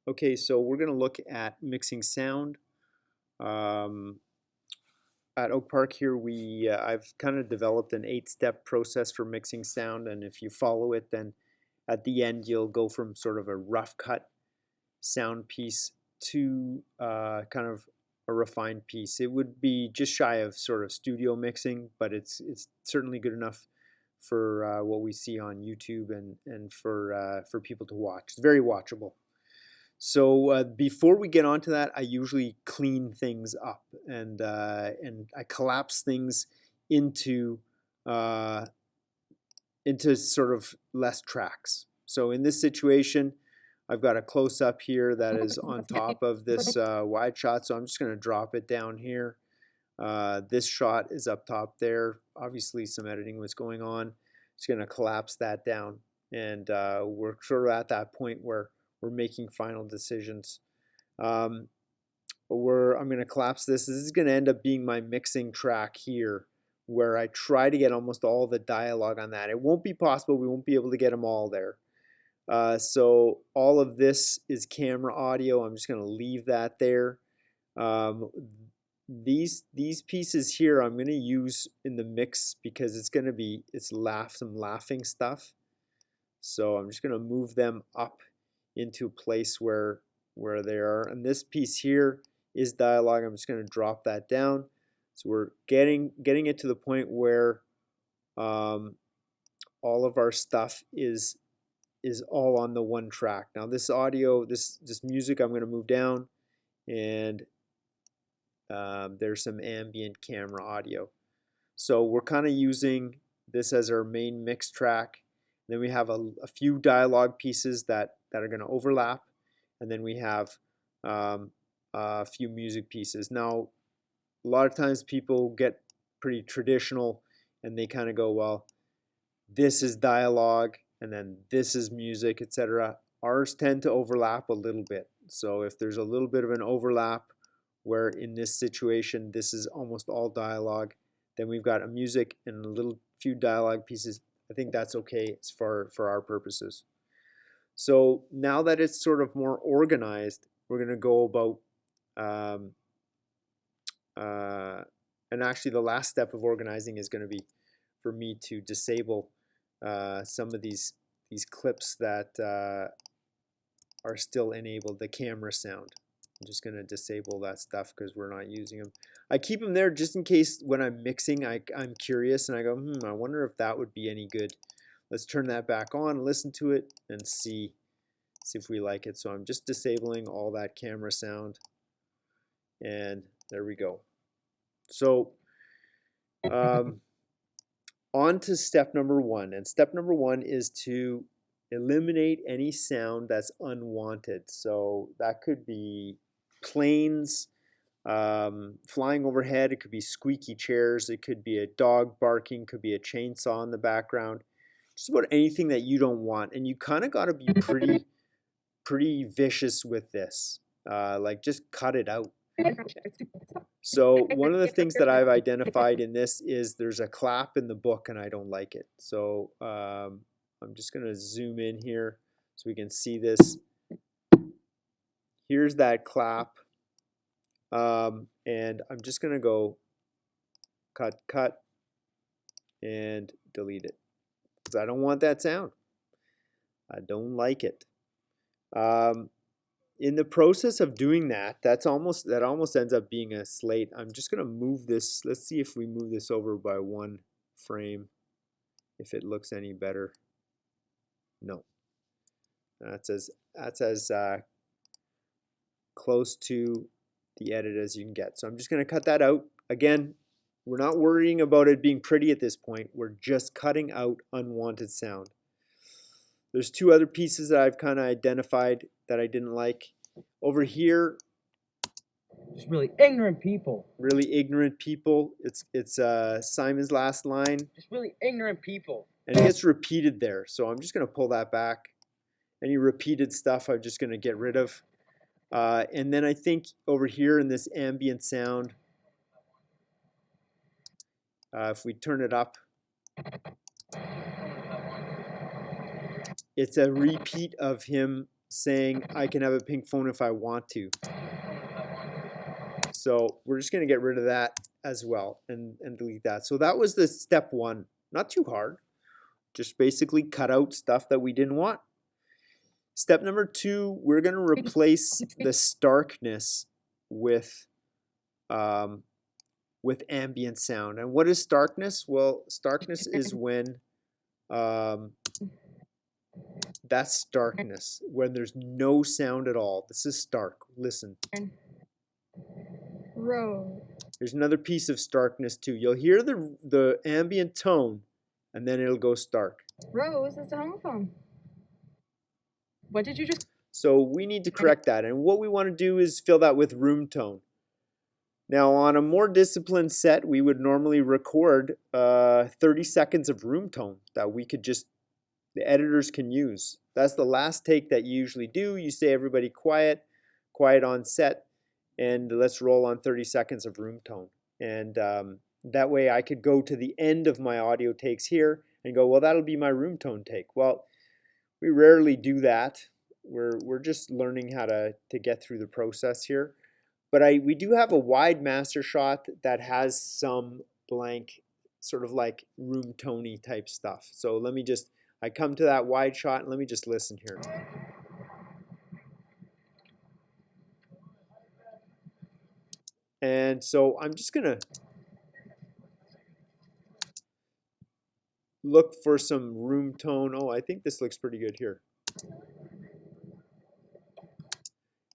Okay, so we're going to look at mixing sound. Um, at Oak Park here, I've kind of developed an 8-step process for mixing sound, and if you follow it, then at the end you'll go from sort of a rough cut sound piece to kind of a refined piece. It would be just shy of sort of studio mixing, but it's certainly good enough for what we see on YouTube and for people to watch. It's very watchable. So before we get onto that, I usually clean things up and I collapse things into uh, into sort of less tracks. So in this situation, I've got a close up here that is on top of this wide shot. So I'm just going to drop it down here. This shot is up top there. Obviously, some editing was going on. Just going to collapse that down, and we're sort of at that point where we're making final decisions. I'm going to collapse this. This is going to end up being my mixing track here, where I try to get almost all the dialogue on that. It won't be possible. We won't be able to get them all there. So all of this is camera audio. I'm just going to leave that there. These pieces here I'm going to use in the mix because it's some laughing stuff. So I'm just going to move them up into a place where they are. And this piece here is dialogue. I'm just going to drop that down. So we're getting it to the point where all of our stuff is all on the one track. Now this audio, this music, I'm going to move down, and there's some ambient camera audio. So we're kind of using this as our main mix track. Then we have a few dialogue pieces that are going to overlap, and then we have a few music pieces. Now, a lot of times people get pretty traditional, and they kind of go, well, this is dialogue, and then this is music, etc. Ours tend to overlap a little bit. So if there's a little bit of an overlap, where in this situation this is almost all dialogue, then we've got a music and a little few dialogue pieces. I think that's okay for our purposes. So now that it's sort of more organized, we're going to go about and actually the last step of organizing is going to be for me to disable some of these clips that are still enabled, the camera sound. I'm just going to disable that stuff because we're not using them. I keep them there just in case when I'm mixing, I'm curious and I go, I wonder if that would be any good. Let's turn that back on, listen to it, and see if we like it. So I'm just disabling all that camera sound. And there we go. So on to step number 1. And step number 1 is to eliminate any sound that's unwanted. So that could be planes flying overhead. It could be squeaky chairs. It could be a dog barking. Could be a chainsaw in the background. Just about anything that you don't want. And you kind of got to be pretty vicious with this. Like just cut it out. So one of the things that I've identified in this is there's a clap in the book and I don't like it. So I'm just going to zoom in here so we can see this. Here's that clap. And I'm just going to go cut, and delete it because I don't want that sound. I don't like it. In the process of doing that, that almost ends up being a slate. I'm just going to move this. Let's see if we move this over by 1 frame, if it looks any better. No. That's as close to the edit as you can get. So I'm just going to cut that out. Again, we're not worrying about it being pretty at this point. We're just cutting out unwanted sound. There's 2 other pieces that I've kind of identified that I didn't like. Over here, just really ignorant people. Really ignorant people. It's Simon's last line. Just really ignorant people. And it gets repeated there. So I'm just going to pull that back. Any repeated stuff I'm just going to get rid of. And then I think over here in this ambient sound, if we turn it up, it's a repeat of him saying I can have a pink phone if I want to. So we're just going to get rid of that as well and delete that. So that was the step one. Not too hard. Just basically cut out stuff that we didn't want. Step number two, we're going to replace the starkness with ambient sound. And what is starkness? Well, starkness is when that's starkness, when there's no sound at all. This is stark. Listen. Road. There's another piece of starkness too. You'll hear the ambient tone, and then it'll go stark. Rose is a homophone. What did you just? So we need to correct that. And what we want to do is fill that with room tone. Now on a more disciplined set, we would normally record 30 seconds of room tone that we could just, the editors can use. That's the last take that you usually do. You say everybody quiet, quiet on set, and let's roll on 30 seconds of room tone. And that way I could go to the end of my audio takes here and go, well, that'll be my room tone take. Well, we rarely do that. We're just learning how to get through the process here. But we do have a wide master shot that has some blank, sort of like room tony type stuff. So let me just, I come to that wide shot and let me just listen here. And so I'm just gonna look for some room tone. Oh, I think this looks pretty good here.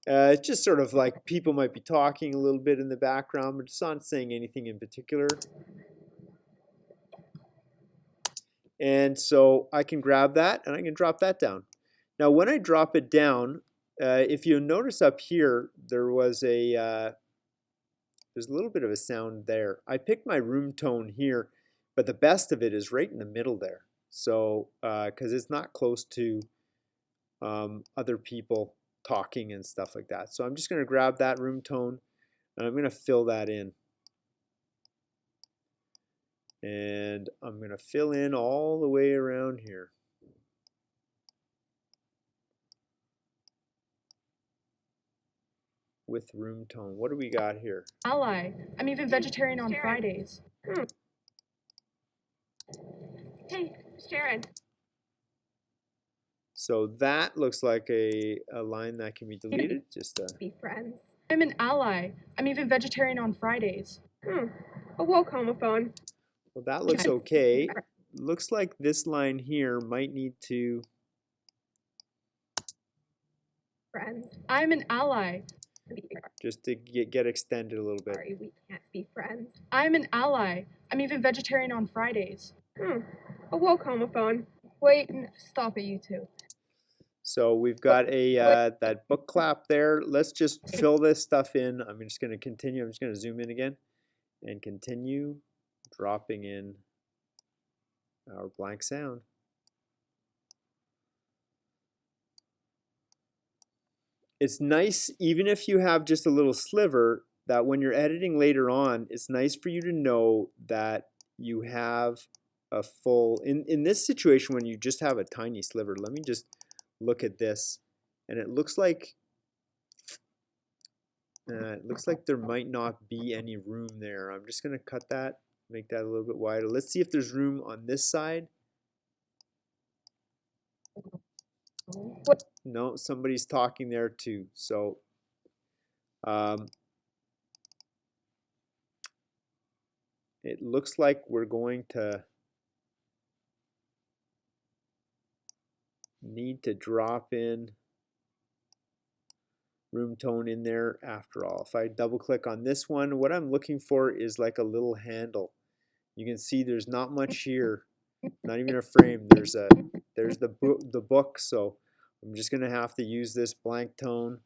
It's just sort of like people might be talking a little bit in the background, but it's not saying anything in particular. And so I can grab that and I can drop that down. Now when I drop it down, if you notice up here, there was there's a little bit of a sound there. I picked my room tone here, but the best of it is right in the middle there. So, because it's not close to other people talking and stuff like that. So I'm just going to grab that room tone and I'm going to fill that in. And I'm going to fill in all the way around here. With room tone. What do we got here? Ally. I'm even vegetarian on Sharon. Fridays. Hey, Sharon. So that looks like a line that can be deleted. Just Be friends. I'm an ally. I'm even vegetarian on Fridays. A woke homophone. well, that looks okay. Looks like this line here might need to. Friends. I'm an ally. Just to get extended a little bit. Sorry, we can't be friends. I'm an ally. I'm even vegetarian on Fridays. A woke homophone. Wait, stop it, you two. So we've got a that book clap there. Let's just fill this stuff in. I'm just going to continue. I'm just going to zoom in again and continue dropping in our blank sound. It's nice, even if you have just a little sliver, that when you're editing later on, it's nice for you to know that you have a full, in this situation when you just have a tiny sliver, let me just look at this, and it looks like there might not be any room there. I'm just going to cut that, make that a little bit wider. Let's see if there's room on this side. No, somebody's talking there too. So it looks like we're going to need to drop in room tone in there after all. If I double click on this one, what I'm looking for is like a little handle. You can see there's not much here, not even a frame. There's the book, so I'm just gonna have to use this blank tone,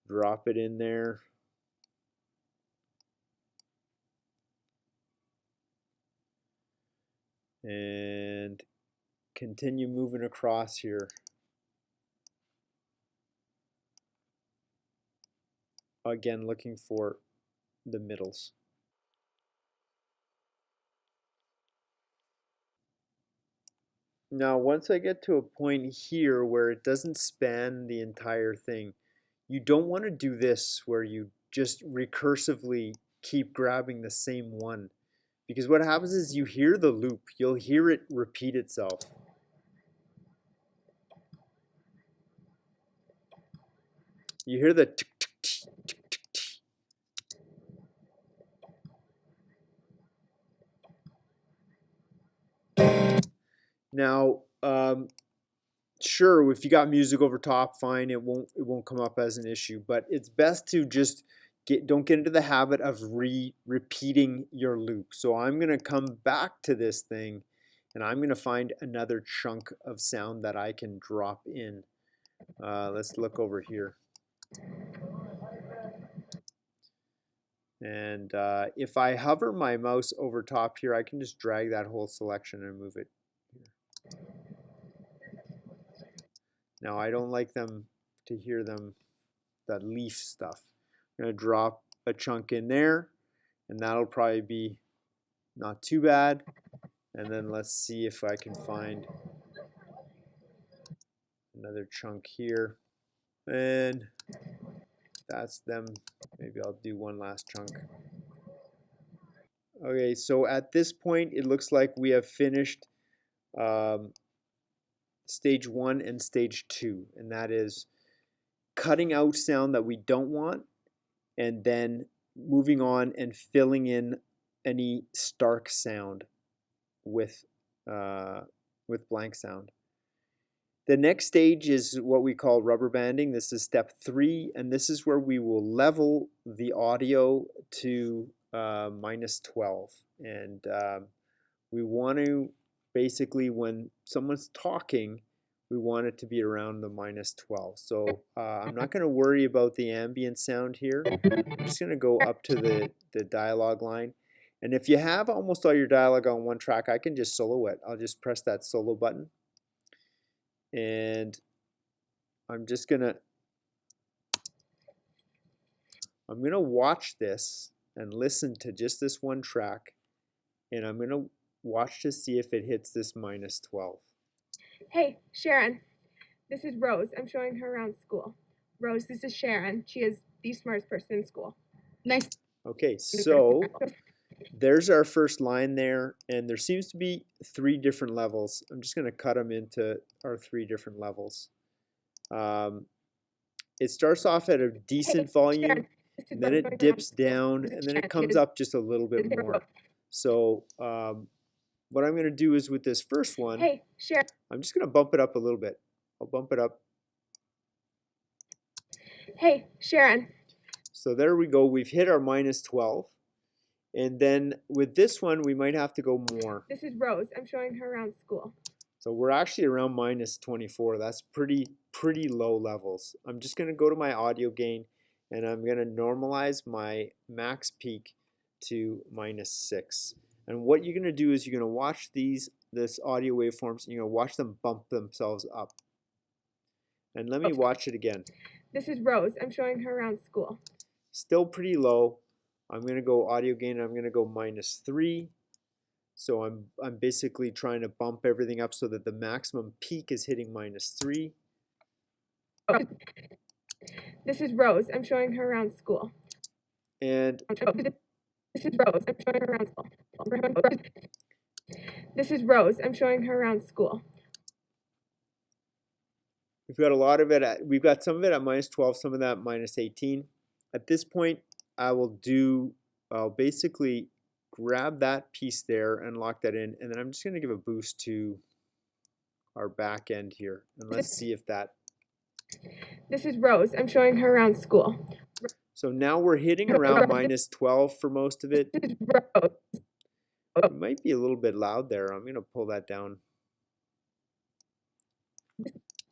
drop it in there. And continue moving across here. Again, looking for the middles. Now, once I get to a point here where it doesn't span the entire thing, you don't want to do this where you just recursively keep grabbing the same one. Because what happens is you hear the loop, you'll hear it repeat itself. You hear the tick, tick, tick, tick, tick, tick. Now, sure, if you got music over top, fine, it won't come up as an issue. But it's best to just don't get into the habit of repeating your loop. So I'm gonna come back to this thing, and I'm gonna find another chunk of sound that I can drop in. Let's look over here. And if I hover my mouse over top here, I can just drag that whole selection and move it here. Now I don't like them to hear that leaf stuff. I'm going to drop a chunk in there, and that'll probably be not too bad. And then let's see if I can find another chunk here. And that's them. Maybe I'll do one last chunk. Okay, so at this point, it looks like we have finished stage 1 and stage 2, and that is cutting out sound that we don't want, and then moving on and filling in any stark sound with blank sound. The next stage is what we call rubber banding. This is step 3, and this is where we will level the audio to -12. And we want to basically, when someone's talking, we want it to be around the -12. So I'm not going to worry about the ambient sound here. I'm just going to go up to the dialogue line. And if you have almost all your dialogue on one track, I can just solo it. I'll just press that solo button. And I'm gonna watch this and listen to just this one track, and I'm gonna watch to see if it hits this -12. Hey, Sharon. This is Rose. I'm showing her around school. Rose, this is Sharon. She is the smartest person in school. Nice. Okay, so there's our first line there, and there seems to be 3 different levels. I'm just gonna cut them into our 3 different levels. It starts off at a decent volume, and then it dips down, and then it comes up just a little bit more. So what I'm going to do is with this first one, Hey, Sharon. I'm just going to bump it up a little bit. I'll bump it up. Hey, Sharon. So there we go. We've hit our -12. And then with this one, we might have to go more. This is Rose. I'm showing her around school. So we're actually around -24. That's pretty low levels. I'm just going to go to my audio gain, and I'm going to normalize my max peak to -6. And what you're going to do is you're going to watch this audio waveforms, and you're going to watch them bump themselves up. And let me watch it again. This is Rose. I'm showing her around school. Still pretty low. I'm going to go audio gain, and I'm going to go -3. So I'm basically trying to bump everything up so that the maximum peak is hitting -3. This is Rose. I'm showing her around school. And this is Rose. I'm showing her around school. This is Rose. I'm showing her around school. we've got a lot of it we've got some of it at -12, some of that -18. At this point, I'll basically grab that piece there and lock that in, and then I'm just going to give a boost to our back end here, and let's see if that. This is Rose. I'm showing her around school. So now we're hitting around -12 for most of it. This is Rose. It might be a little bit loud there. I'm going to pull that down.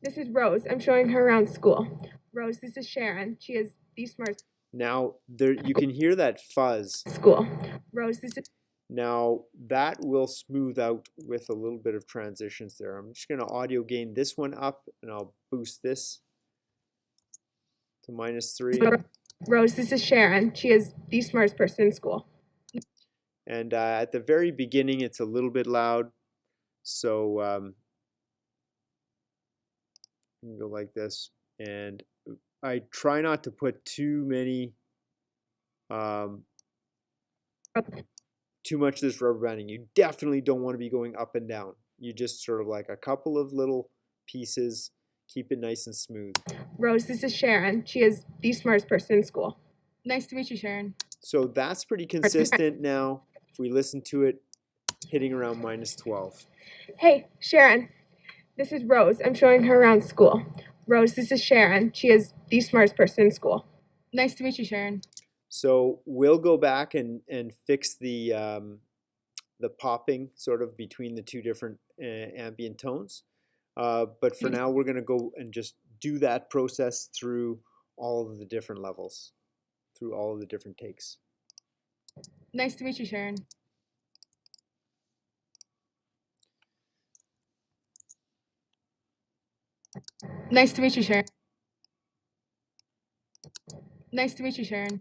This is Rose. I'm showing her around school. Rose, this is Sharon. She is the smartest. Now there you can hear that fuzz. School. Rose, this is. Now that will smooth out with a little bit of transitions there. I'm just going to audio gain this one up, and I'll boost this to -3. Rose, this is Sharon. She is the smartest person in school. And at the very beginning, it's a little bit loud. So You can go like this, and I try not to put too many, too much of this rubber banding. You definitely don't want to be going up and down. You just sort of like a couple of little pieces, keep it nice and smooth. Rose, this is Sharon. She is the smartest person in school. Nice to meet you, Sharon. So that's pretty consistent now. If we listen to it, hitting around -12. Hey, Sharon. This is Rose. I'm showing her around school. Rose, this is Sharon. She is the smartest person in school. Nice to meet you, Sharon. So we'll go back and fix the popping sort of between the two different ambient tones. But for now, we're going to go and just do that process through all of the different levels, through all of the different takes. Nice to meet you, Sharon. Nice to meet you, Sharon. Nice to meet you, Sharon.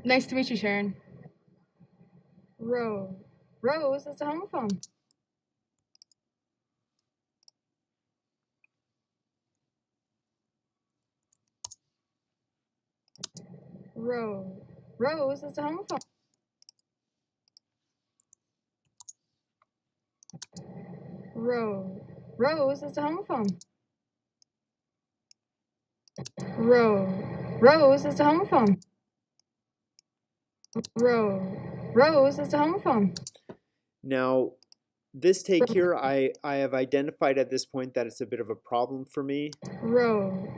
Nice to meet you, Sharon. Rose. Rose, that's a homophone. Rose. Rose, that's a homophone. Rose. Rose, that's a homophone. Rose. Rose, that's a homophone. Rose. Rose, that's a homophone. Now, this take here, I have identified at this point that it's a bit of a problem for me. Rose.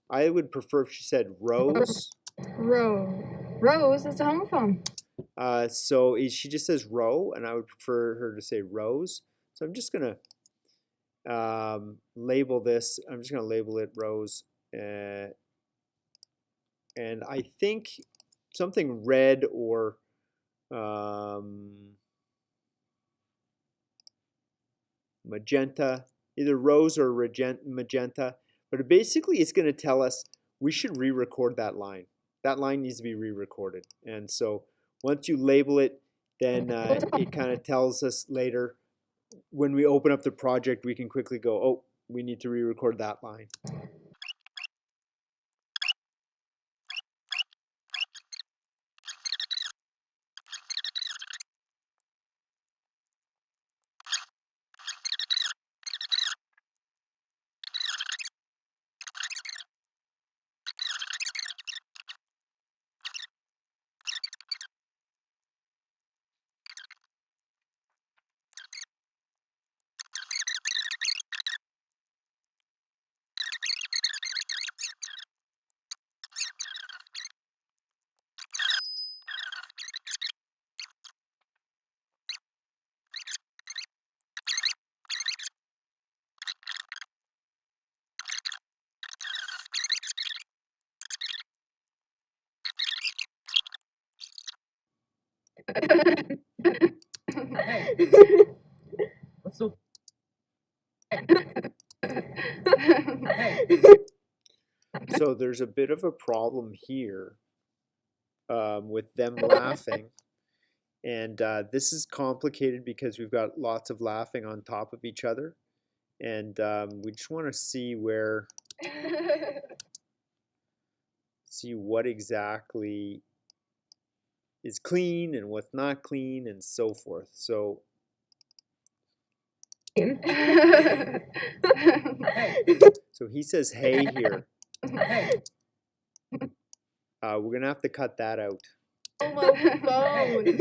I would prefer if she said rose. Rose. Rose, that's a homophone. So she just says row, and I would prefer her to say rose. So I'm just going to label this. I'm just going to label it rose. And I think something red or magenta, either rose or magenta. But basically, it's going to tell us we should re-record that line. That line needs to be re-recorded. And so once you label it, then it kind of tells us later when we open up the project, we can quickly go, oh, we need to re-record that line. Hey, what's so? Hey. So there's a bit of a problem here with them laughing. And this is complicated because we've got lots of laughing on top of each other. And we just want to see what exactly is clean and what's not clean and so forth. So so he says hey here. Hey. We're gonna have to cut that out. Homophone.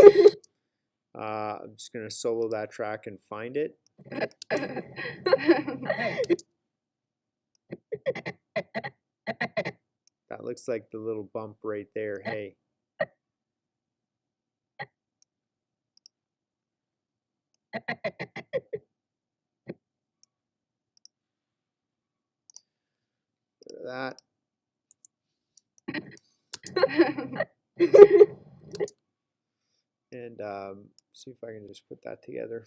I'm just gonna solo that track and find it. Hey. That looks like the little bump right there. Hey. That. And see if I can just put that together.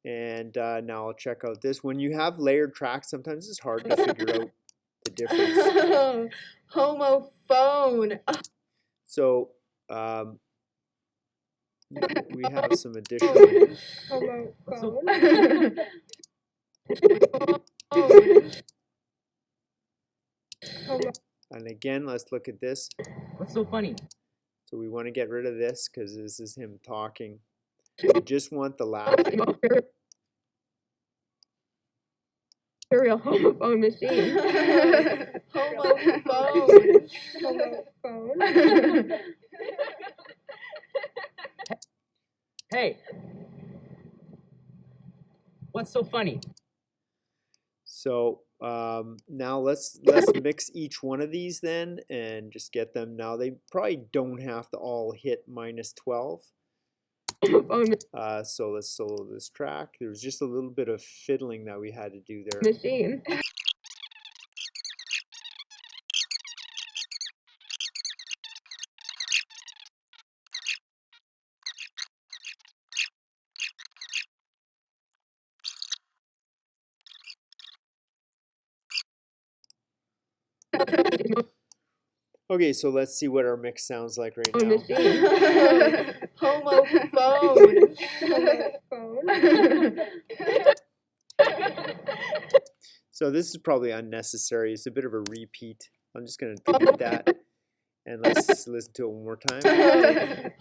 And now I'll check out this. When you have layered tracks, sometimes it's hard to figure out the difference. Homophone. So we have some additional. Homophone. And again, let's look at this. What's so funny? So we want to get rid of this because this is him talking. We just want the laughing. Real homophone machine. Homophone. Homophone. Hey, what's so funny? So now let's mix each one of these then and just get them. Now they probably don't have to all hit minus 12. So let's solo this track. There was just a little bit of fiddling that we had to do there. Machine. Okay, so let's see what our mix sounds like right now. Machine. Homophone. Homophone. So this is probably unnecessary. It's a bit of a repeat. I'm just going to delete that and let's listen to it one more time.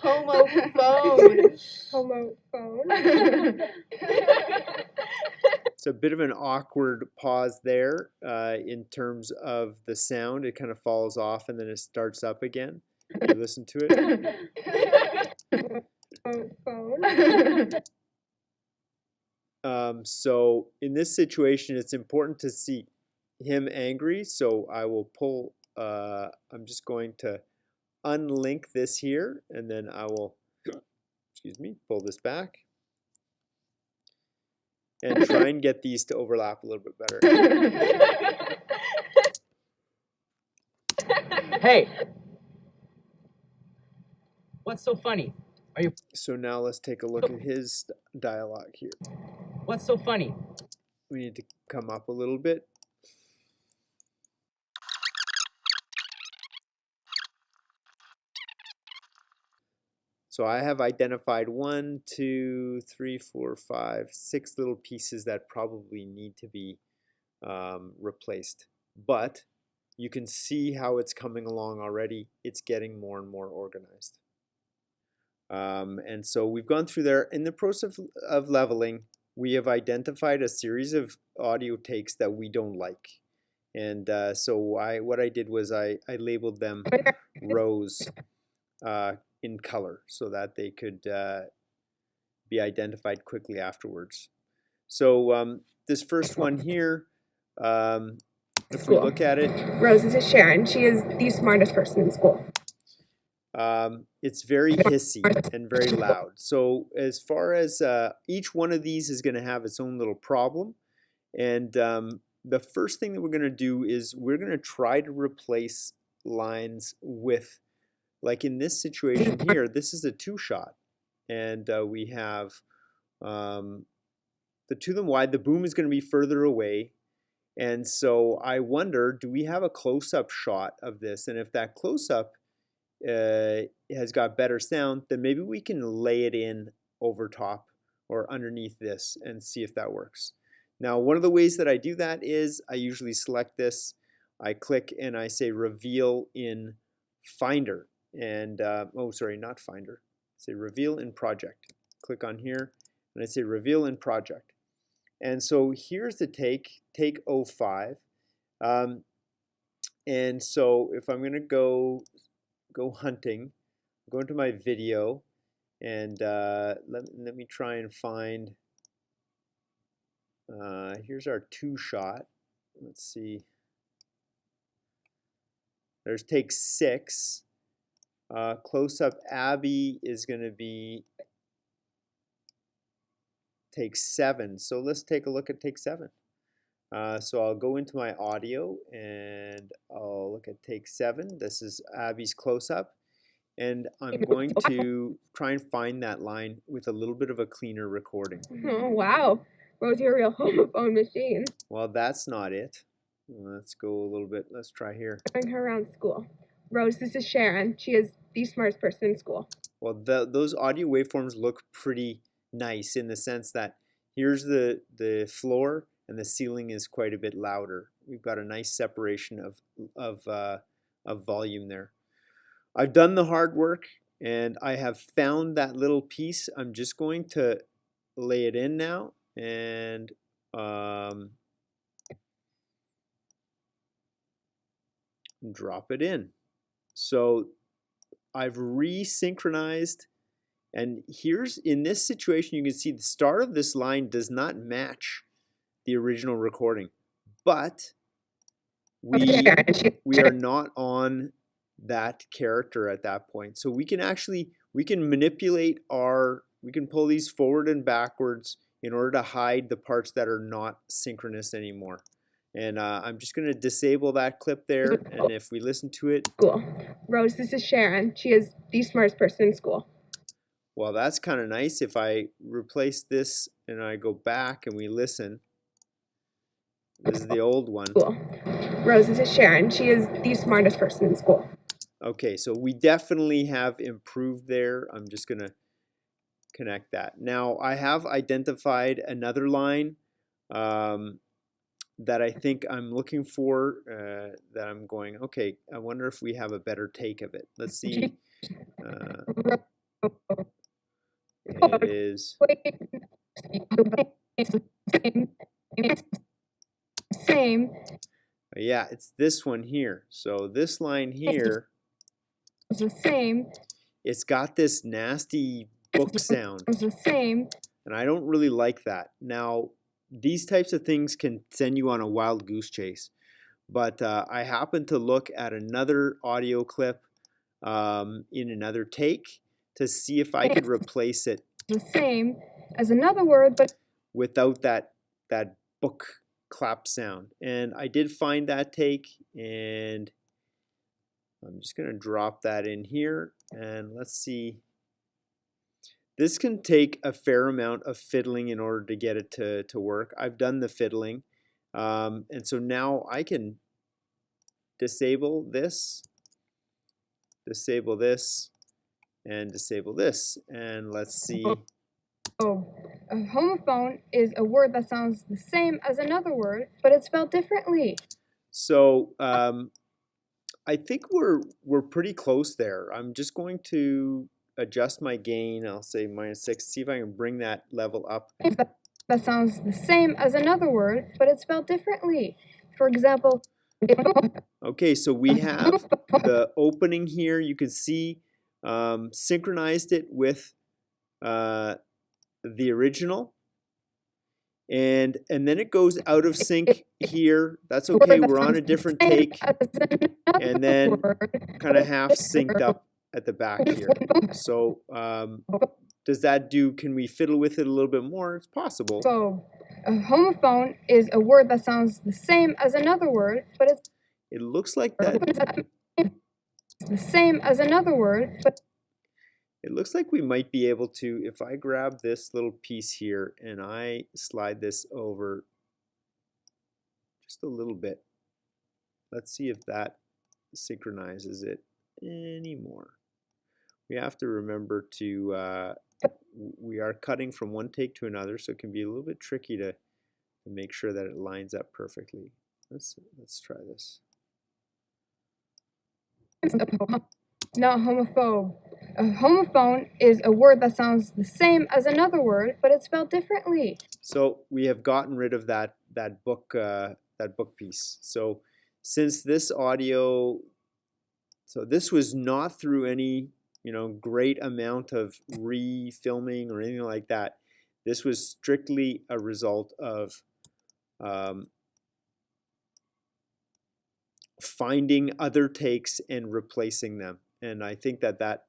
Homophone. Homophone. It's a bit of an awkward pause there in terms of the sound. It kind of falls off and then it starts up again. You listen to it. So in this situation, it's important to see him angry. So I will pull, I'm just going to unlink this here and then I will, excuse me, pull this back. And try and get these to overlap a little bit better. Hey, what's so funny? So now let's take a look at his dialogue here. What's so funny? We need to come up a little bit. So I have identified 1, 2, 3, 4, 5, 6 little pieces that probably need to be replaced. But you can see how it's coming along already. It's getting more and more organized. And so we've gone through there. In the process of leveling, we have identified a series of audio takes that we don't like. And so what I did was I labeled them rows in color so that they could be identified quickly afterwards. So this first one here, if we look at it, Rose, this is Sharon. She is the smartest person in school. it's very hissy and very loud. So as far as each one of these is going to have its own little problem. And the first thing that we're going to do is we're going to try to replace lines with, like in this situation here, this is a 2-shot. And we have the 2 of them wide. The boom is going to be further away. And so I wonder, do we have a close-up shot of this? And if that close-up has got better sound, then maybe we can lay it in over top or underneath this and see if that works. Now, one of the ways that I do that is I usually select this, I click and I say reveal in Finder. And, oh, sorry, not Finder. Say reveal in project. Click on here and I say reveal in project. And so here's the take 05. And so if I'm going to go hunting, go into my video, and let me try and find, here's our 2-shot. Let's see. There's take 6. Close-up Abby is going to be take 7. So let's take a look at take 7. So I'll go into my audio and I'll look at take 7. This is Abby's close-up. And I'm going to try and find that line with a little bit of a cleaner recording. Oh, wow. Rose, you're a real homophone machine. Well, that's not it. Let's go a little bit. Let's try here. Showing her around school. Rose, this is Sharon. She is the smartest person in school. Well, those audio waveforms look pretty nice in the sense that here's the floor and the ceiling is quite a bit louder. We've got a nice separation of volume there. I've done the hard work and I have found that little piece. I'm just going to lay it in now and drop it in. So I've resynchronized, and here's, in this situation, you can see the start of this line does not match the original recording, but we are not on that character at that point. So we can manipulate we can pull these forward and backwards in order to hide the parts that are not synchronous anymore. And I'm just going to disable that clip there, and if we listen to it. School. Rose, this is Sharon. She is the smartest person in school. Well, that's kind of nice. If I replace this and I go back and we listen, this is the old one. School. Rose, this is Sharon. She is the smartest person in school. Okay, so we definitely have improved there. I'm just going to connect that. Now, I have identified another line that I think I'm looking for, that I'm going, okay, I wonder if we have a better take of it. Let's see. It is. Same. Yeah, it's this one here. So this line here. It's the same. It's got this nasty book sound. It's the same. And I don't really like that. Now, these types of things can send you on a wild goose chase. But I happened to look at another audio clip in another take to see if I could replace it. The same as another word, but without that book clap sound. And I did find that take, and I'm just going to drop that in here, and let's see. This can take a fair amount of fiddling in order to get it to work. I've done the fiddling, and so now I can disable this, and disable this, and let's see. Oh, a homophone is a word that sounds the same as another word, but it's spelled differently. So I think we're pretty close there. I'm just going to adjust my gain. I'll say -6. See if I can bring that level up. That sounds the same as another word, but it's spelled differently. For example. Okay, so we have the opening here. You can see synchronized it with the original, and then it goes out of sync here. That's okay. We're on a different take, and then kind of half synced up at the back here. So does that do? Can we fiddle with it a little bit more? It's possible. So a homophone is a word that sounds the same as another word, but it's. It looks like that. The same as another word, but. It looks like we might be able to, if I grab this little piece here and I slide this over just a little bit. Let's see if that synchronizes it anymore. We have to remember to, we are cutting from one take to another, so it can be a little bit tricky to make sure that it lines up perfectly. Let's try this. Not homophobe. A homophone is a word that sounds the same as another word, but it's spelled differently. So we have gotten rid of that book piece. So since this audio, so this was not through any great amount of refilming or anything like that. This was strictly a result of finding other takes and replacing them. And I think that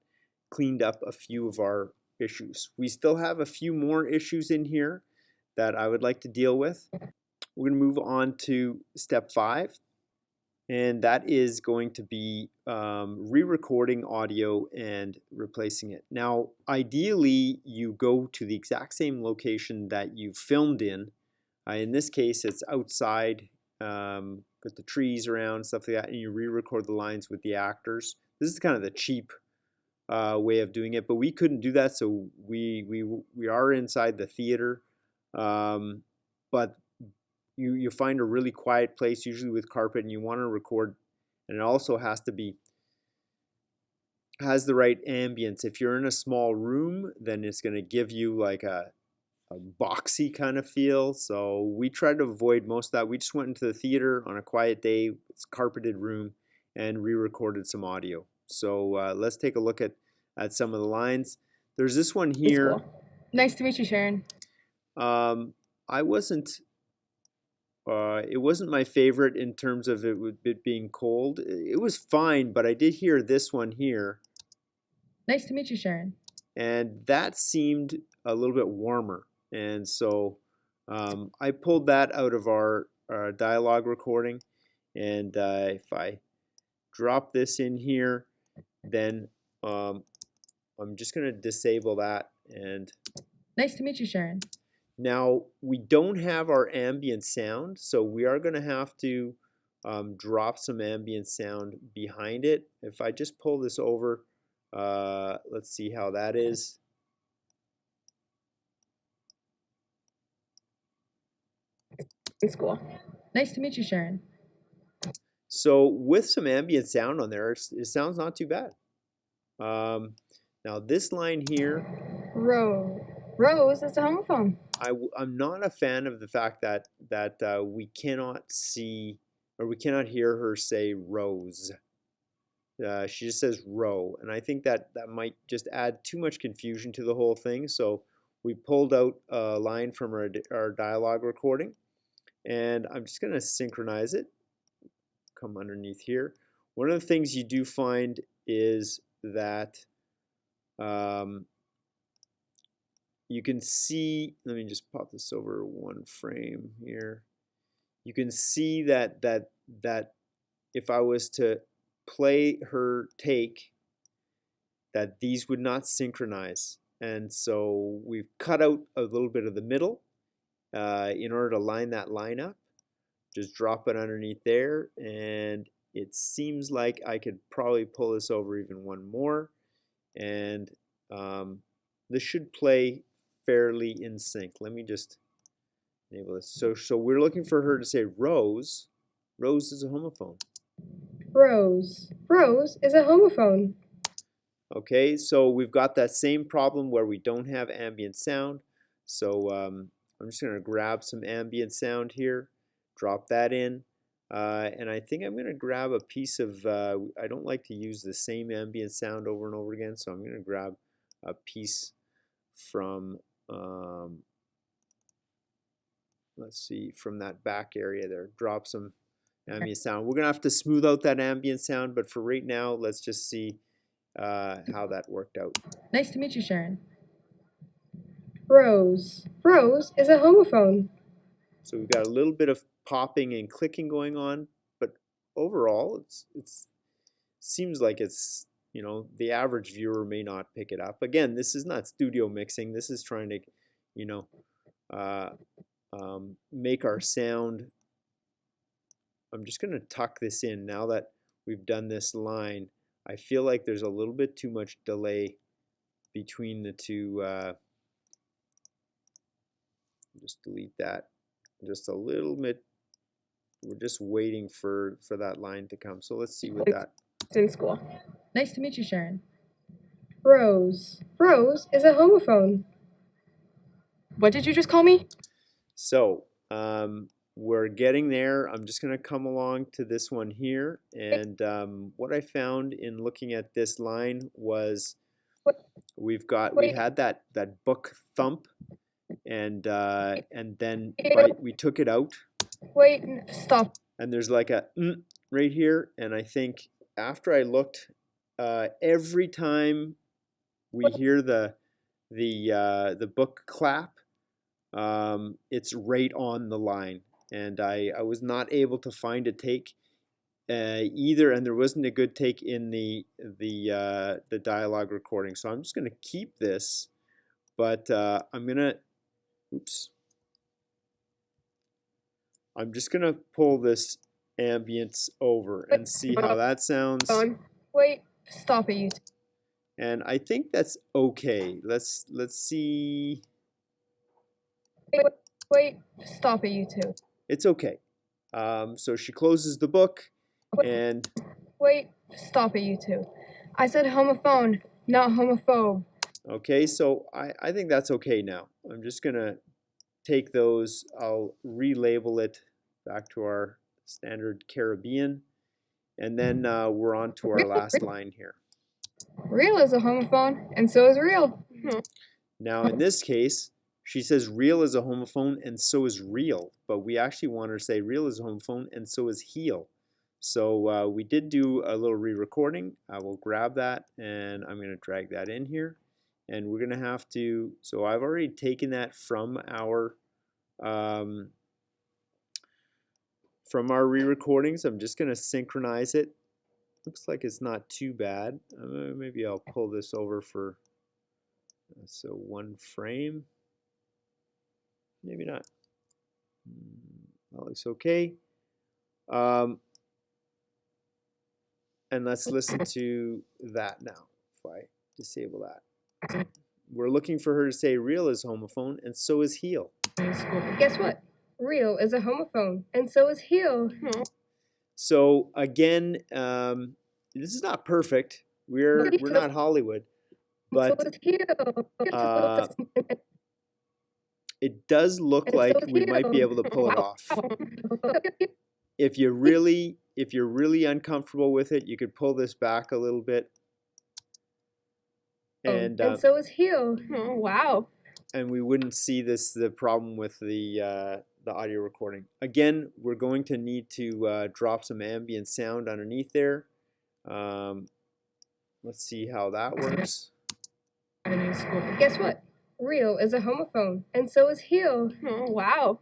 cleaned up a few of our issues. We still have a few more issues in here that I would like to deal with. We're going to move on to step 5, and that is going to be re-recording audio and replacing it. Now, ideally, you go to the exact same location that you filmed in. In this case, it's outside, with the trees around, stuff like that, and you re-record the lines with the actors. This is kind of the cheap way of doing it, but we couldn't do that, so we are inside the theater, but you find a really quiet place, usually with carpet, and you want to record, and it also has the right ambience. If you're in a small room, then it's going to give you like a boxy kind of feel. So we tried to avoid most of that. We just went into the theater on a quiet day, it's a carpeted room, and re-recorded some audio. So let's take a look at some of the lines. There's this one here. Cool. Nice to meet you, Sharon. I wasn't. It wasn't my favorite in terms of it being cold. It was fine, but I did hear this one here. Nice to meet you, Sharon. And that seemed a little bit warmer. And so I pulled that out of our dialogue recording. And if I drop this in here, then I'm just going to disable that. And nice to meet you, Sharon. Now we don't have our ambient sound, so we are going to have to drop some ambient sound behind it. If I just pull this over, let's see how that is. In school. Nice to meet you, Sharon. So with some ambient sound on there, it sounds not too bad. Now this line here, Rose is a homophone. I'm not a fan of the fact that we cannot see or we cannot hear her say rose. She just says row, and I think that might just add too much confusion to the whole thing. So we pulled out a line from our dialogue recording, and I'm just going to synchronize it. Come underneath here. One of the things you do find is that you can see, let me just pop this over one frame here. You can see that if I was to play her take, that these would not synchronize. And so we've cut out a little bit of the middle in order to line that line up. Just drop it underneath there, and it seems like I could probably pull this over even one more, and this should play fairly in sync. Let me just enable this. So we're looking for her to say Rose. Rose is a homophone. Rose is a homophone. Okay, so we've got that same problem where we don't have ambient sound. So I'm just going to grab some ambient sound here, drop that in, and I think I'm going to grab a piece of, I don't like to use the same ambient sound over and over again, so I'm going to grab a piece from, let's see, from that back area there, drop some ambient sound. We're going to have to smooth out that ambient sound, but for right now, let's just see how that worked out. Nice to meet you, Sharon. Rose is a homophone. So we've got a little bit of popping and clicking going on, but overall, it seems like it's, you know, the average viewer may not pick it up. Again, this is not studio mixing. This is trying to, you know, make our sound. I'm just going to tuck this in now that we've done this line. I feel like there's a little bit too much delay between the two. Just delete that. Just a little bit. We're just waiting for that line to come. So let's see what that. It's in school. Nice to meet you, Sharon. Rose is a homophone. What did you just call me? So we're getting there. I'm just going to come along to this one here. And what I found in looking at this line was we had that book thump, and then we took it out. Wait, stop. And there's like a right here, and I think after I looked, every time we hear the book clap, it's right on the line, and I was not able to find a take either, and there wasn't a good take in the dialogue recording. So I'm just going to keep this, but I'm just going to pull this ambience over and see how that sounds. Wait, stop it, you. And I think that's okay. Let's see. Wait, stop it, you two. It's okay. So she closes the book, and Wait, stop it, you two. I said homophone, not homophobe. okay, so I think that's okay now. I'm just gonna take those, I'll relabel it back to our standard Caribbean, and then we're on to our last line here. Real is a homophone, and so is real. Now in this case, she says real is a homophone and so is real, but we actually want her to say real is a homophone and so is heel. So we did do a little re-recording. I will grab that and I'm going to drag that in here. And we're going to have to, so I've already taken that from our re-recordings. I'm just going to synchronize it. Looks like it's not too bad. Maybe I'll pull this over for, so one frame. Maybe not. That looks okay. And let's listen to that now. If I disable that. We're looking for her to say real is homophone and so is heel. Guess what? Real is a homophone, and so is heel. So again, this is not perfect. We're not Hollywood, but it does look like we might be able to pull it off. If you're really uncomfortable with it, you could pull this back a little bit. And so is heel. Oh, wow. And we wouldn't see the problem with the audio recording. Again, we're going to need to drop some ambient sound underneath there. Let's see how that works. Guess what? Real is a homophone, and so is heel. Oh, wow.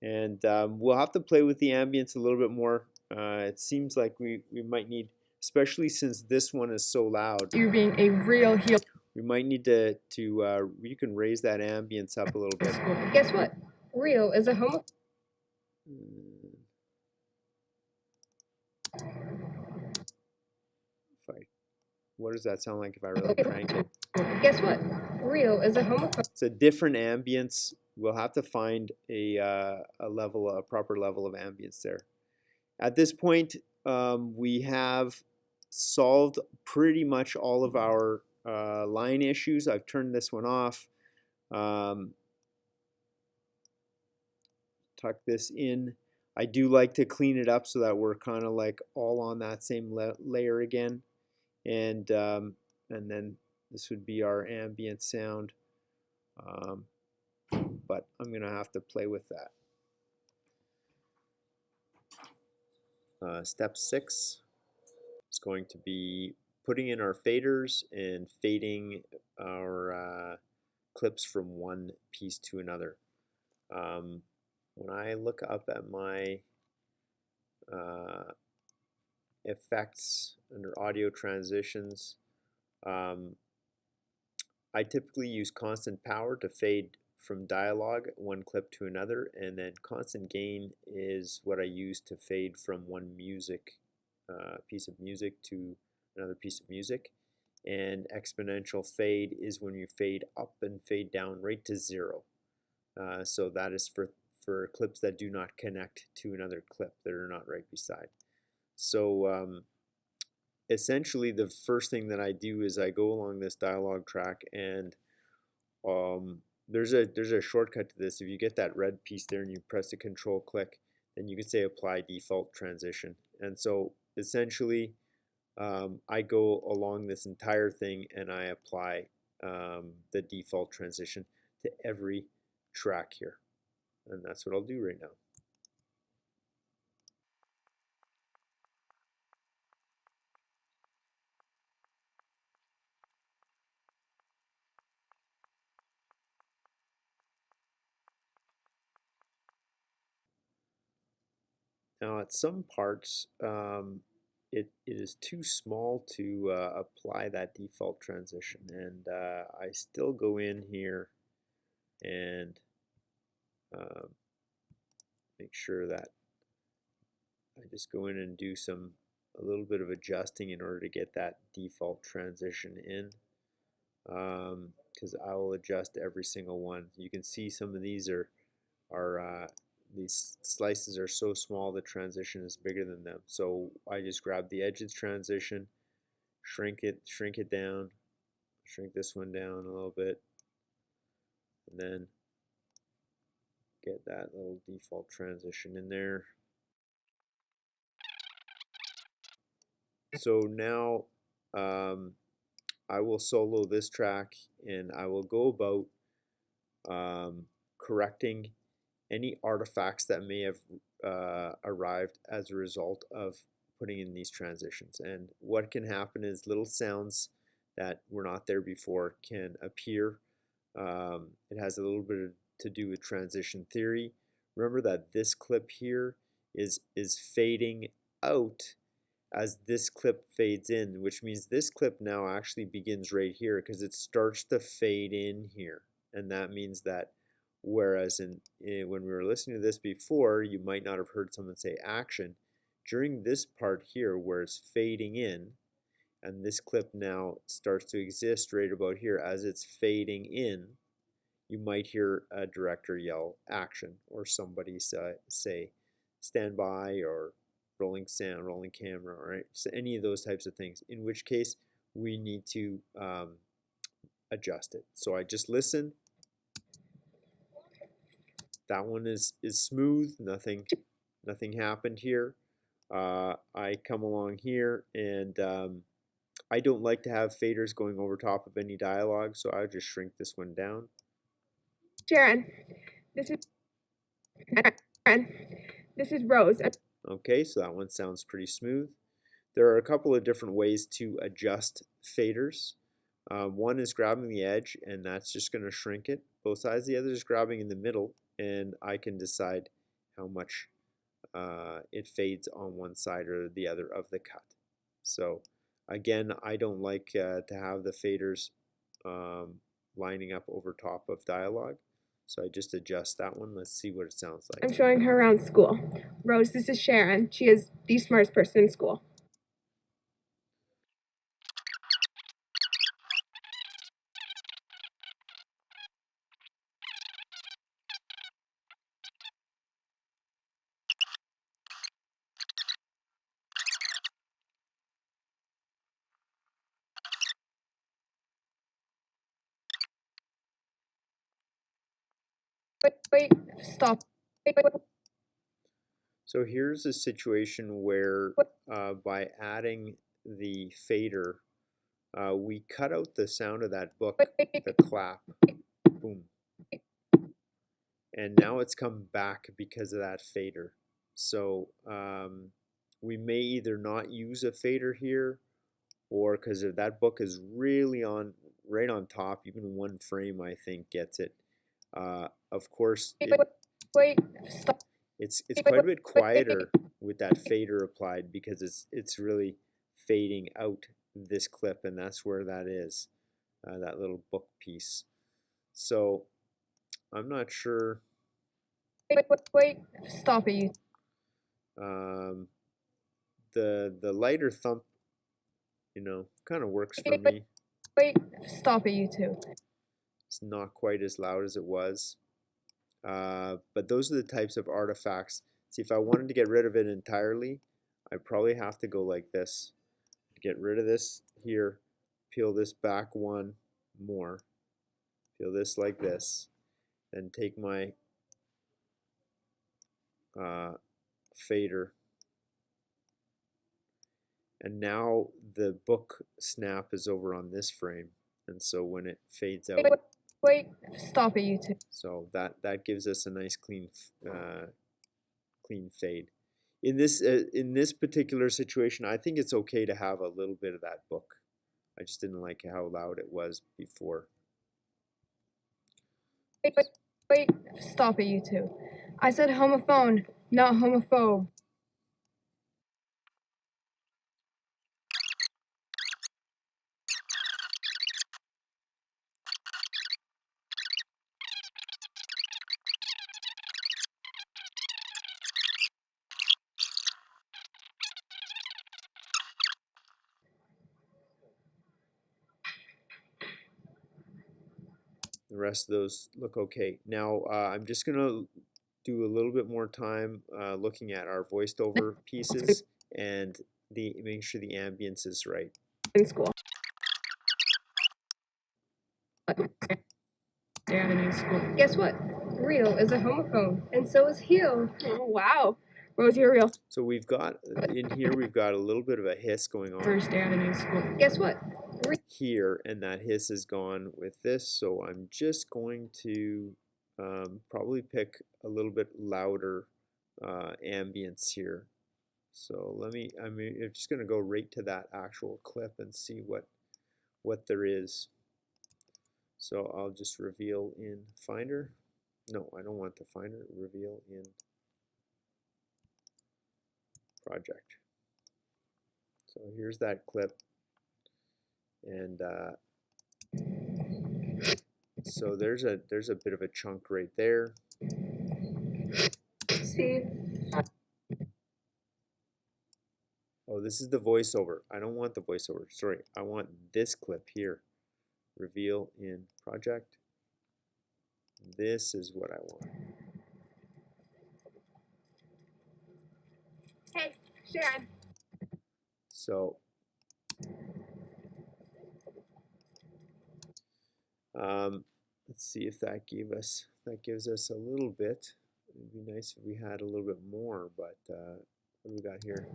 And we'll have to play with the ambience a little bit more. It seems like we might need, especially since this one is so loud. You're being a real heel. We might need to you can raise that ambience up a little bit. Guess what? Real is a homophone. What does that sound like if I really crank it? Guess what? Real is a homophone. It's a different ambience. We'll have to find a proper level of ambience there. At this point, we have solved pretty much all of our line issues. I've turned this one off. Tuck this in. I do like to clean it up so that we're kind of like all on that same layer again. And then this would be our ambient sound. But I'm going to have to play with that. Step 6 is going to be putting in our faders and fading our clips from one piece to another. When I look up at my effects under audio transitions, I typically use constant power to fade from dialogue one clip to another, and then constant gain is what I use to fade from one piece of music to another piece of music, and exponential fade is when you fade up and fade down right to 0. So that is for clips that do not connect to another clip that are not right beside. So essentially the first thing that I do is I go along this dialogue track, and there's a shortcut to this. If you get that red piece there and you press the control click, then you can say apply default transition. And so essentially I go along this entire thing and I apply the default transition to every track here. And that's what I'll do right now. Now at some parts it is too small to apply that default transition, and I still go in here and make sure that I just go in and do some a little bit of adjusting in order to get that default transition in, because I will adjust every single one. You can see some of these are these slices are so small the transition is bigger than them. So I just grab the edge of the transition, shrink it down, shrink this one down a little bit, and then get that little default transition in there. So now I will solo this track and I will go about correcting any artifacts that may have arrived as a result of putting in these transitions. And what can happen is little sounds that were not there before can appear. It has a little bit to do with transition theory. Remember that this clip here is fading out as this clip fades in, which means this clip now actually begins right here because it starts to fade in here. And that means that whereas when we were listening to this before, you might not have heard someone say action. During this part here where it's fading in, and this clip now starts to exist right about here as it's fading in, you might hear a director yell action, or somebody say stand by, or rolling sound, rolling camera, right? So any of those types of things, in which case we need to adjust it. So I just listen. That one is smooth, nothing happened here. I come along here and I don't like to have faders going over top of any dialogue, so I'll just shrink this one down. Sharon, this is Rose. Okay, so that one sounds pretty smooth. There are a couple of different ways to adjust faders. One is grabbing the edge, and that's just going to shrink it both sides. The other is grabbing in the middle, and I can decide how much it fades on one side or the other of the cut. So again, I don't like to have the faders lining up over top of dialogue. So I just adjust that one. Let's see what it sounds like. I'm showing her around school. Rose, this is Sharon. She is the smartest person in school. Wait, stop. Wait. So here's a situation where by adding the fader, we cut out the sound of that book, the clap, boom. And now it's come back because of that fader. So we may either not use a fader here, or because if that book is really right on top, even one frame I think gets it. Of course, Wait, stop. It's quite a bit quieter with that fader applied because it's really fading out this clip, and that's where that is, that little book piece. So I'm not sure. Wait, stop it. The lighter thump, kind of works for me. Wait, stop it, you two. It's not quite as loud as it was. But those are the types of artifacts. See, if I wanted to get rid of it entirely, I probably have to go like this. Get rid of this here, peel this back one more, peel this like this, then take my fader. And now the book snap is over on this frame. And so when it fades out, Wait, stop it, you two. so that gives us a nice clean fade. In this particular situation, I think it's okay to have a little bit of that book. I just didn't like how loud it was before. Wait, stop it, you two. I said homophone, not homophobe. The rest of those look okay. Now I'm just gonna do a little bit more time looking at our voiced over pieces and making sure the ambience is right. In school. Dad in school. Guess what? Real is a homophone, and so is heel. Oh, wow. Rose, you're real. So we've got, in here, we've got a little bit of a hiss going on. First dad in school. Guess what? Here, and that hiss is gone with this, so I'm just going to probably pick a little bit louder ambience here. So I'm just going to go right to that actual clip and see what there is. So I'll just reveal in Finder. No, I don't want the Finder. Reveal in Project. So here's that clip. And so there's a bit of a chunk right there. See? Oh, this is the voiceover. I don't want the voiceover. Sorry, I want this clip here. Reveal in Project. This is what I want. Hey, Sharon. So let's see if that gives us a little bit. It'd be nice if we had a little bit more, but what do we got here?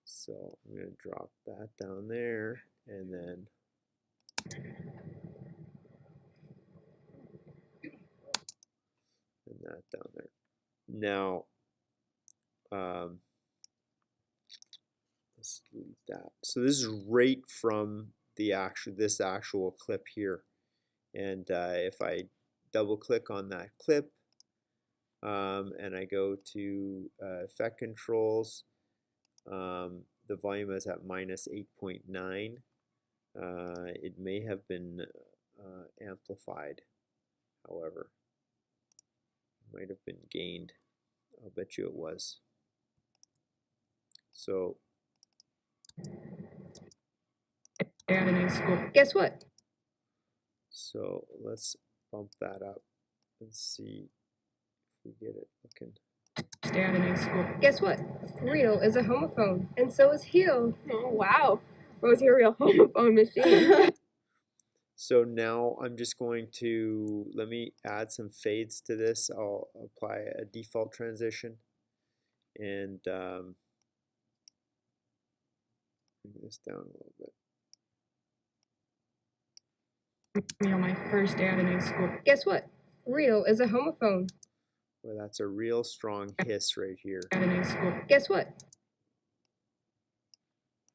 So I'm going to drop that down there, and then that down there. Now, let's delete that. So this is right from the this actual clip here, and if I double click on that clip, and I go to effect controls, the volume is at -8.9. It may have been amplified, however. It might have been gained. I'll bet you it was. So Guess what? So let's bump that up and see if we get it looking. Dad in school. Guess what? Real is a homophone, and so is heel. Oh, wow. Rose, you're a real homophone machine. So now I'm just going to, let me add some fades to this. I'll apply a default transition and bring this down a little bit. Me on my first dad in school. Guess what? Real is a homophone. Well, that's a real strong hiss right here. Dad in school. Guess what?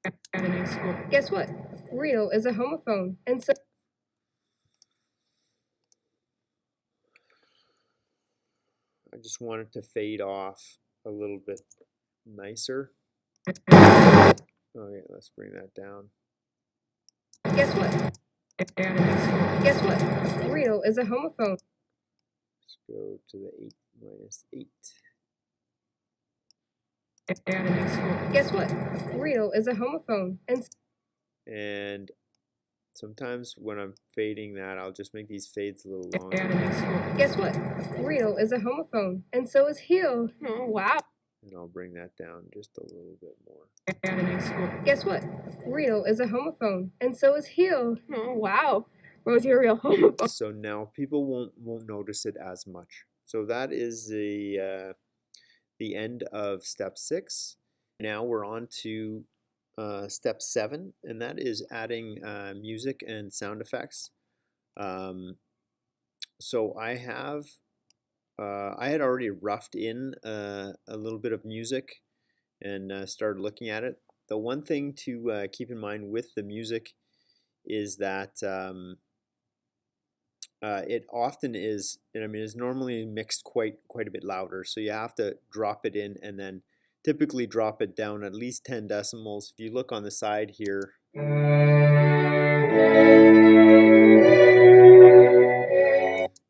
Dad in school. Guess what? Real is a homophone, and so. I just want it to fade off a little bit nicer. Okay, let's bring that down. Guess what? Guess what? Real is a homophone. Let's go to the 8 -8. Dad in school. Guess what? Real is a homophone, And sometimes when I'm fading that, I'll just make these fades a little Dad longer. in school. Guess what? Real is a homophone, and so is heel. Oh, wow. And I'll bring that down just a little bit more. Dad in school. Guess what? Real is a homophone, and so is heel. Oh, wow. Rose, you're a real homophone. So now people won't notice it as much. So that is the end of step 6. Now we're on to step 7, and that is adding music and sound effects. So I had already roughed in a little bit of music and started looking at it. The one thing to keep in mind with the music is that it often is, and I mean, is normally mixed quite a bit louder. So you have to drop it in and then typically drop it down at least 10 decibels. If you look on the side here,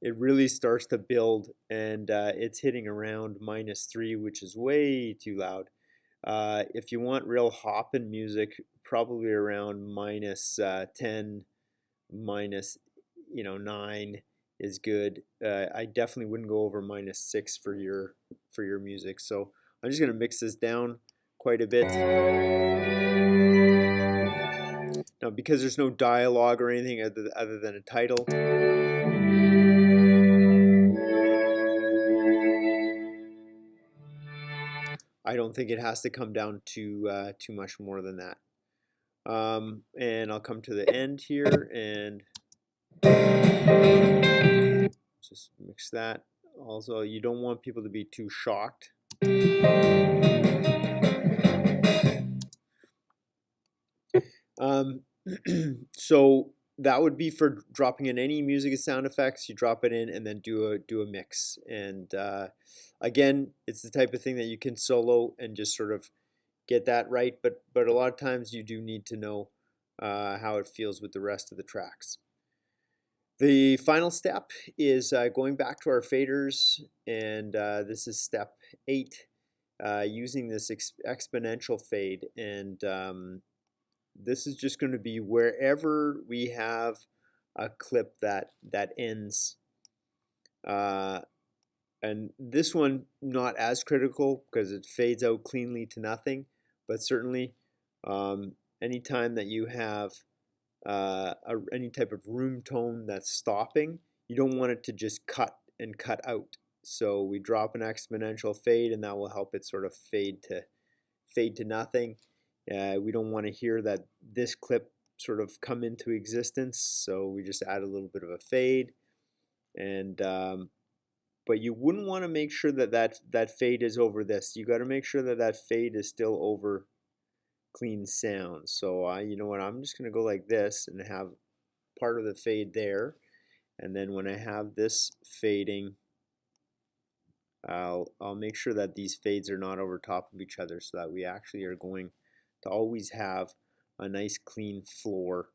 it really starts to build, and it's hitting around -3, which is way too loud. If you want real hopping music, probably around minus 10, minus 9 is good. I definitely wouldn't go over minus 6 for your music. So I'm just gonna mix this down quite a bit. Now, because there's no dialogue or anything other than a title, I don't think it has to come down to too much more than that. And I'll come to the end here and just mix that. Also, you don't want people to be too shocked. So that would be for dropping in any music and sound effects. You drop it in and then do a mix. And again, it's the type of thing that you can solo and just sort of get that right. But a lot of times you do need to know how it feels with the rest of the tracks. The final step is going back to our faders, and this is step 8, using this exponential fade. And this is just going to be wherever we have a clip that ends. And this one not as critical because it fades out cleanly to nothing, but certainly anytime that you have any type of room tone that's stopping, you don't want it to just cut and cut out. So we drop an exponential fade, and that will help it sort of fade to nothing. We don't want to hear that this clip sort of come into existence, so we just add a little bit of a fade. And but you wouldn't want to make sure that fade is over this. You got to make sure that fade is still over clean sound. So you know what, I'm just going to go like this and have part of the fade there, and then when I have this fading, I'll make sure that these fades are not over top of each other, so that we actually are going to always have a nice clean floor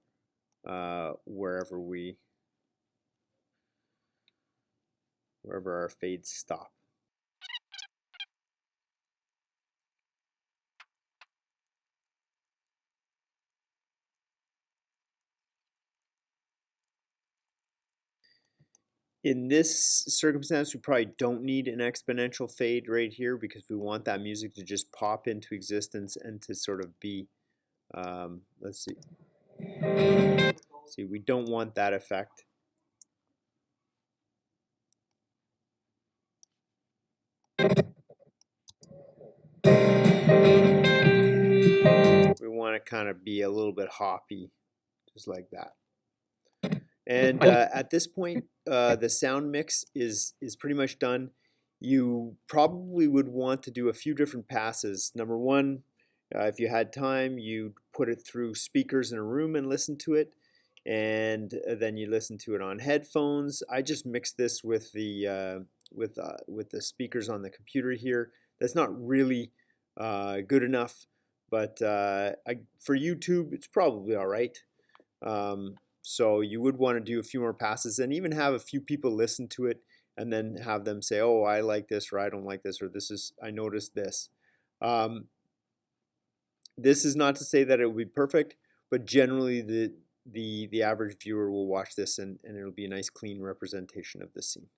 wherever our fades stop. In this circumstance, we probably don't need an exponential fade right here because we want that music to just pop into existence and to sort of be, let's see. See, we don't want that effect. We want to kind of be a little bit hoppy, just like that. And at this point, the sound mix is pretty much done. You probably would want to do a few different passes. Number one, if you had time, you put it through speakers in a room and listen to it, and then you listen to it on headphones. I just mixed this with the speakers on the computer here. That's not really good enough, but for YouTube, it's probably all right. So you would want to do a few more passes and even have a few people listen to it and then have them say, oh, I like this, or I don't like this, or I noticed this. This is not to say that it will be perfect, but generally the average viewer will watch this and it'll be a nice clean representation of the scene.